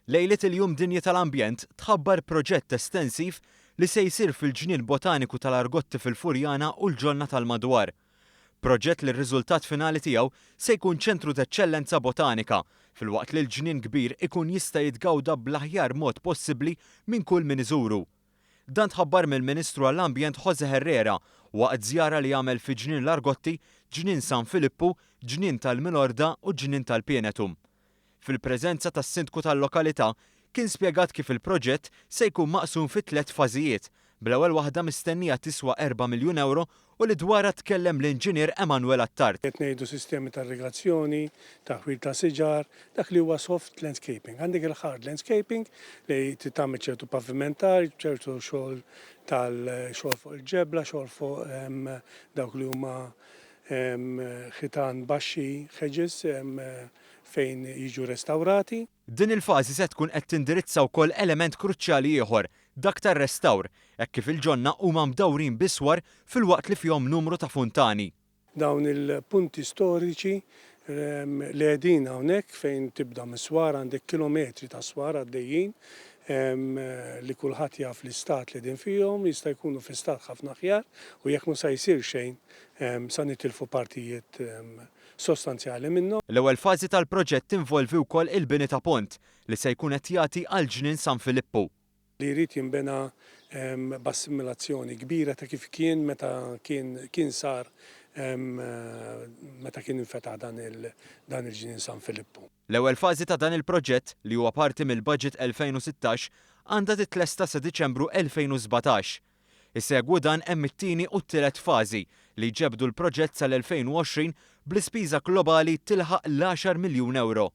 Lejlet il-Jum Dinji tal-Ambjent tħabbar proġett estensiv li se jsir fil-Ġnien Botaniku tal-Argotti fil-Furjana u l-ġonna tal-Madwar. Proġett li r-riżultat finali tiegħu se jkun ċentru d'eċċellenza botanika, filwaqt li l-ġnien kbir ikun jista' jitgawda bl-aħjar mod possibbli minn kull min iżuru. Dan tħabbar mill-Ministru għall-Ambjent Jose Herrera waqt żjara li għamel fi Ġnien l-Argotti, Ġnien San Filippu, Ġnien tal-Milorda u Ġnien tal-Pienetum. Fil-preżenza tas-sindku tal-lokalità kien spjegat kif il-proġett se jkun maqsum fi 3 fażijiet, bl-ewwel waħda mistennija tiswa 4 miljun euro u li dwarha tkellem l-Inġinier Emanuel Attart. Qed ngħidu sistemi ta' irrigazzjoni, taħwil ta' siġar, dak li huwa soft landscaping. Għandek il-hard landscaping li tagħmel ċertu pavimentar, ċertu xogħol tal-xogħol fuq il-ġebla, xogħol fuq dawk li huma ħitan baxxi, hedges fejn jiġu restawrati. Din il-fażi se tkun qed tindirizza wkoll element kruċjali ieħor, dak tar-restawr, hekk kif il-ġonna huma mdawrin biswar filwaqt li fihom numru ta' funtani. Dawn il-punti storiċi li qegħdin hawnhekk fejn tibda miswar għandek kilometri ta' swar għaddejjin li kulħadd jaf l-istat li din fihom jista' jkunu fi stat ħafna aħjar u jekk mhux se jsir xejn sa nitilfu partijiet sostanzjali minnhom. L-ewwel fażi tal-proġett tinvolvi wkoll il-bini ta' pont li se jkun qed jagħti għal Ġnien San Filippu. Li jrid jinbena b'assimilazzjoni kbira ta' kif kien meta kien sar meta kien infetaħ dan il-Ġnien San Filippu. L-ewwel fażi ta' dan il-proġett li huwa parti mill-Budget 2016 għandha titlesta sa Diċembru 2017. Isegwu dan hemm it-tieni u t-tielet fażi li jġebdu l-proġett sal-2020 bl-ispiża globali tilħaq l-10 miljun euro.